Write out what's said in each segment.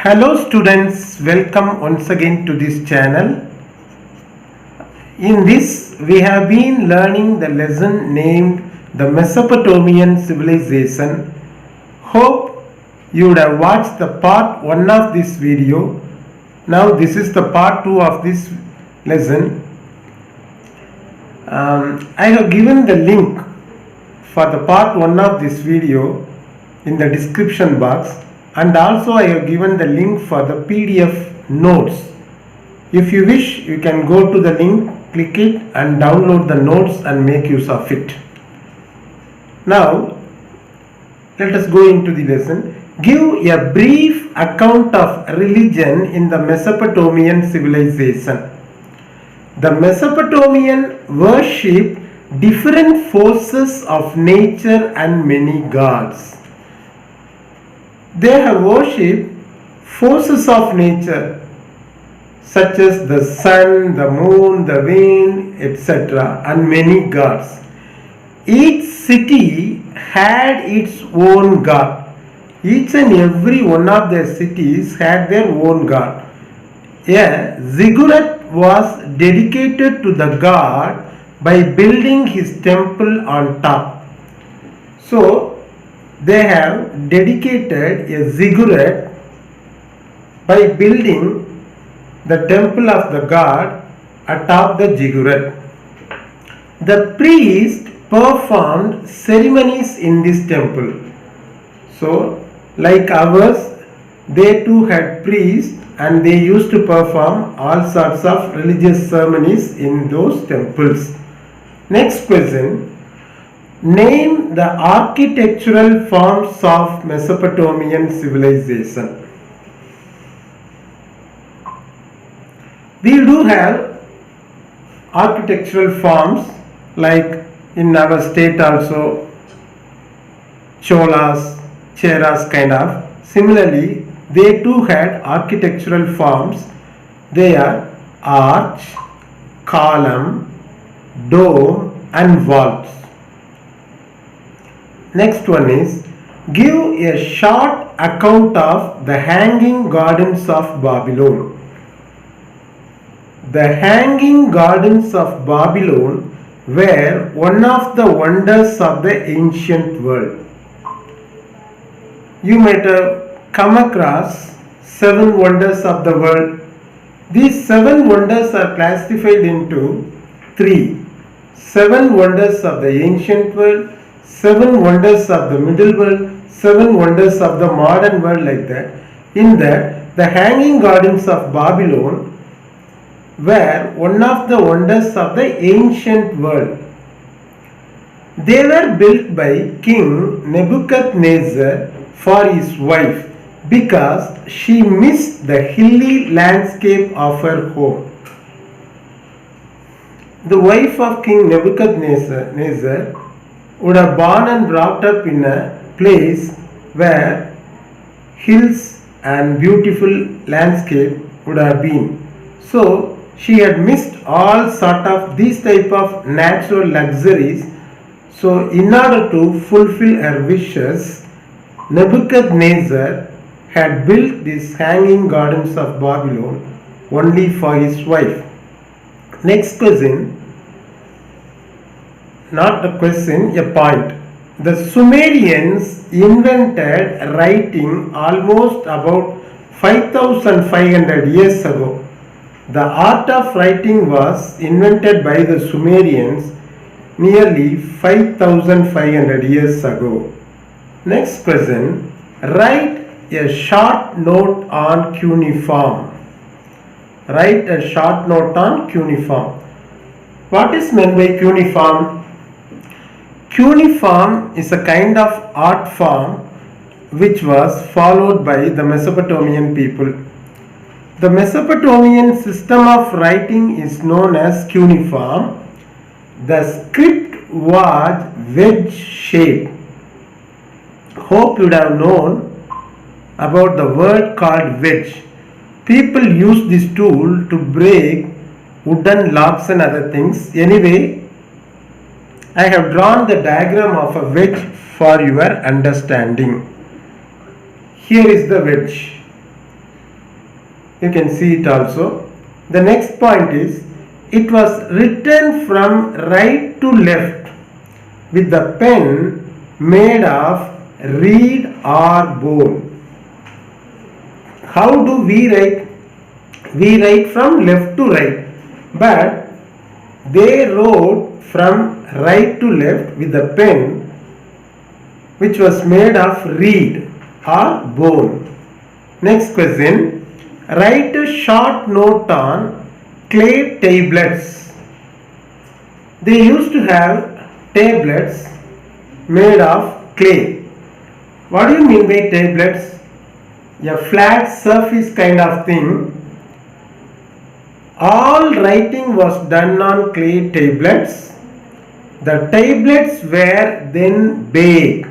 Hello students, welcome once again to this channel. In this we have been learning the lesson named the Mesopotamian civilization. Hope you would have watched the part 1 of this video. Now this is the part 2 of this lesson. I have given the link for the part 1 of this video in the description box, and also I have given the link for the PDF notes. If you wish, you can go to the link, click it and download the notes and make use of it. Now let us go into the lesson. Give a brief account of religion in the Mesopotamian civilization. The Mesopotamian worshipped different forces of nature and many gods. They have worshipped forces of nature such as the sun, the moon, the wind, etc., and many gods. Each city had its own god. Each and every one of their cities had their own god. A ziggurat was dedicated to the god by building his temple on top. So they have dedicated a ziggurat by building the temple of the god atop the ziggurat. The priest performed ceremonies in this temple. So like ours, they too had priests and they used to perform all sorts of religious ceremonies in those temples. Next question. Name the architectural forms of Mesopotamian civilization. We do have architectural forms like in our state also, Cholas, Cheras kind of. Similarly, they too had architectural forms. They are arch, column, dome and vaults. Next one is, give a short account of the Hanging Gardens of Babylon. The Hanging Gardens of Babylon were one of the wonders of the ancient world. You might have come across 7 wonders of the world. These 7 wonders are classified into 3. 7 wonders of the ancient world, 7 wonders of the middle world, 7 wonders of the modern world, like that. In that, the Hanging Gardens of Babylon were one of the wonders of the ancient world. They were built by King Nebuchadnezzar for his wife because she missed the hilly landscape of her home. The wife of King Nebuchadnezzar would have born and brought up in a place where hills and beautiful landscape would have been. So she had missed all sort of these type of natural luxuries. So in order to fulfill her wishes, Nebuchadnezzar had built these Hanging Gardens of Babylon only for his wife. Next question. Not a question, a point. The Sumerians invented writing almost about 5500 years ago. The art of writing was invented by the Sumerians nearly 5500 years ago. Next question. Write a short note on cuneiform. Write a short note on cuneiform. What is meant by cuneiform? Cuneiform is a kind of art form which was followed by the Mesopotamian people. The Mesopotamian system of writing is known as cuneiform. The script was wedge shaped. Hope you would have known about the word called wedge. People use this tool to break wooden logs and other things. Anyway, I have drawn the diagram of a wedge for your understanding. Here is the wedge. You can see it also. The next point is, it was written from right to left with the pen made of reed or bone. How do we write? We write from left to right, but they wrote from right to left with the pen which was made of reed or bone. Next question. Write a short note on clay tablets. They used to have tablets made of clay. What do you mean by tablets? A flat surface kind of thing. All writing was done on clay tablets. The tablets were then baked.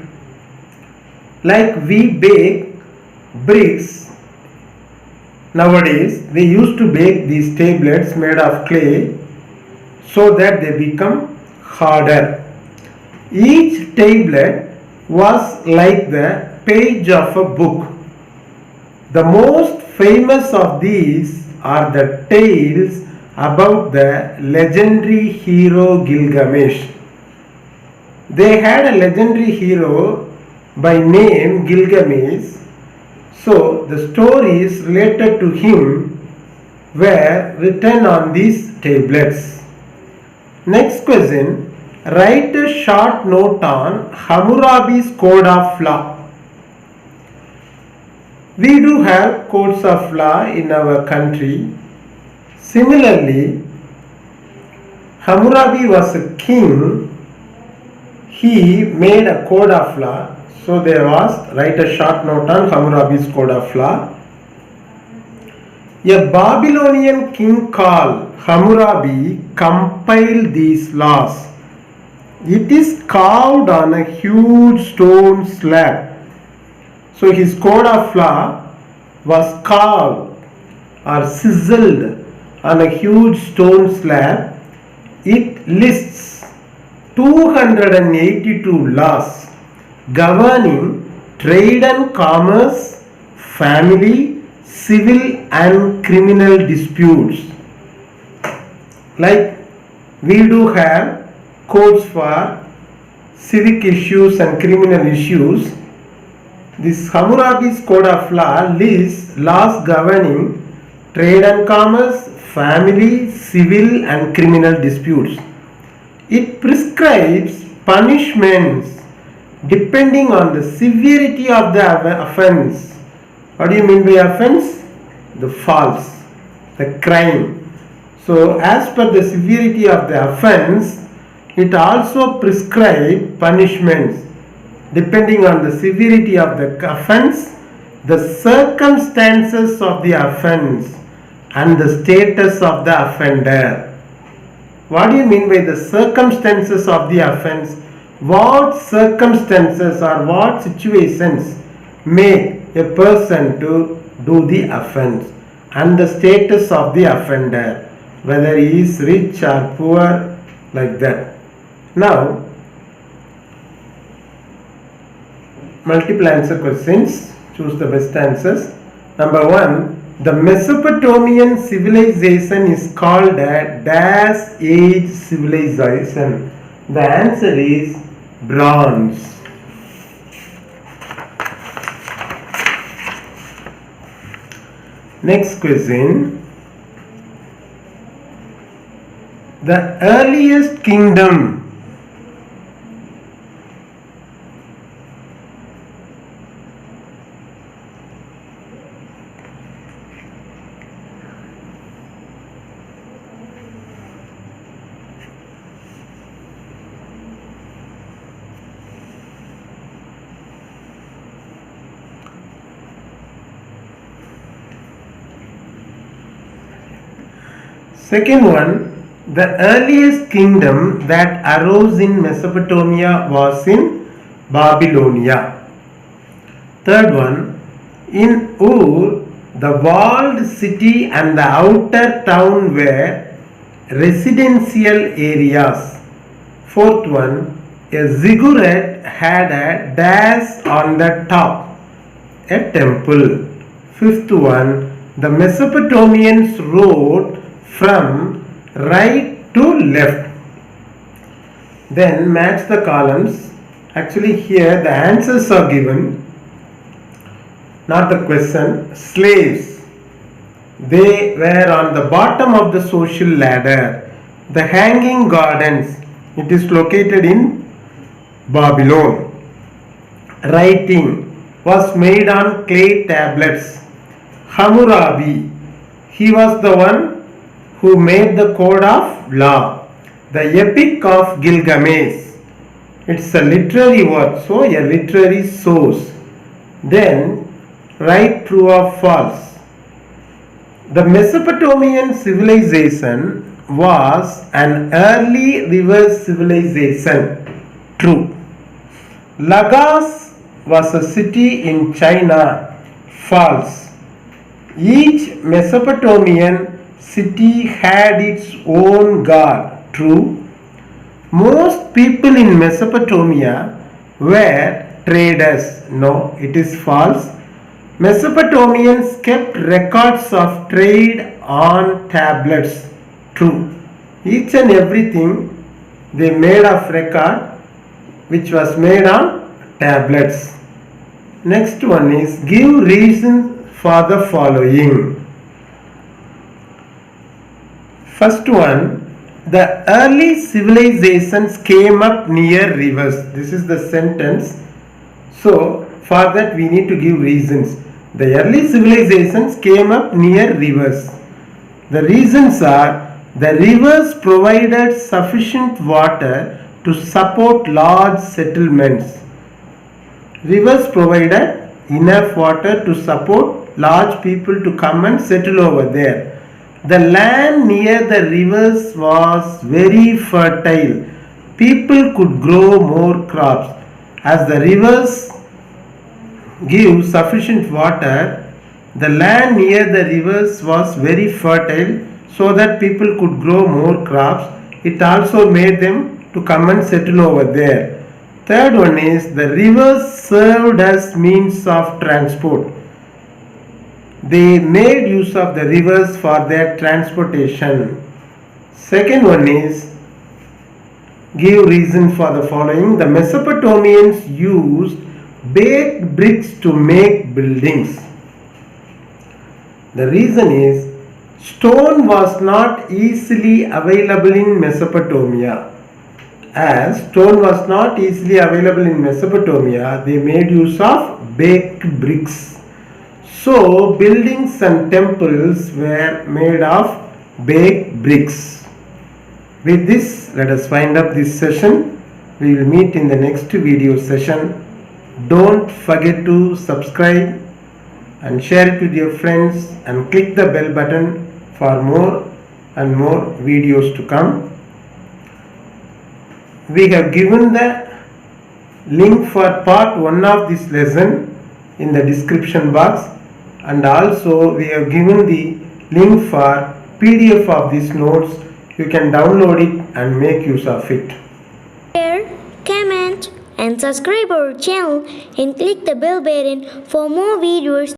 Like we bake bricks. Nowadays, we used to bake these tablets made of clay so that they become harder. Each tablet was like the page of a book. The most famous of these are the tales about the legendary hero Gilgamesh. They had a legendary hero by name Gilgamesh. So the stories related to him were written on these tablets. Next question. Write a short note on Hammurabi's Code of Law. We do have codes of law in our country. Similarly, Hammurabi was a king. He made a code of law. So they asked, write a short note on Hammurabi's Code of Law. A Babylonian king called Hammurabi compiled these laws. It is carved on a huge stone slab. So his Code of Law was carved or sizzled on a huge stone slab. It lists 282 laws governing trade and commerce, family, civil and criminal disputes. Like we do have codes for civic issues and criminal issues. This Hammurabi's Code of Law lists laws governing trade and commerce, family, civil and criminal disputes. It prescribes punishments depending on the severity of the offense. What do you mean by offense? The faults, the crime. So as per the severity of the offense, it also prescribes punishments depending on the severity of the offense, the circumstances of the offense and the status of the offender. What do you mean by the circumstances of the offense? What circumstances or what situations make a person to do the offense, and the status of the offender, whether he is rich or poor, like that. Now, multiple answer questions. Choose the best answers. Number 1. The Mesopotamian civilization is called a dash age civilization. The answer is bronze. Next question. The earliest kingdom Second one, the earliest kingdom that arose in Mesopotamia was in Babylonia. Third one, in Ur, the walled city and the outer town were residential areas. Fourth one, a ziggurat had a dash on the top, a temple. Fifth one, The Mesopotamians wrote from right to left. Then match the columns. Actually here the answers are given, not the question. Slaves, they were on the bottom of the social ladder. The Hanging Gardens, it is located in Babylon. Writing was made on clay tablets. Hammurabi, he was the one who made the code of law. The Epic of Gilgamesh, it's a literary work, so a literary source. Then right, true or false. The Mesopotamian civilization was an early river civilization. True. Lagos was a city in China. False. Each Mesopotamian city had its own god. True. Most people in Mesopotamia were traders. No, it is false. Mesopotamians kept records of trade on tablets. True. Each and everything they made of record which was made on tablets. Next one is give reason for the following. First one, the early civilizations came up near rivers. This is the sentence. So for that we need to give reasons. The early civilizations came up near rivers. The reasons are the rivers provided sufficient water to support large settlements. Rivers provided enough water to support large people to come and settle over there. The land near the rivers was very fertile. People could grow more crops. As the rivers give sufficient water, the land near the rivers was very fertile so that people could grow more crops. It also made them to come and settle over there. Third one is the rivers served as means of transport. They made use of the rivers for their transportation. Second one is give reason for the following. The Mesopotamians used baked bricks to make buildings. The reason is stone was not easily available in Mesopotamia. As stone was not easily available in Mesopotamia, they made use of baked bricks. So buildings and temples were made of baked bricks. With this, let us wind up this session. We will meet in the next video session. Don't forget to subscribe and share it with your friends and click the bell button for more and more videos to come. We have given the link for part 1 of this lesson in the description box, and also we have given the link for PDF of these notes. You can download it and make use of it. Share, comment and subscribe our channel and click the bell button for more videos.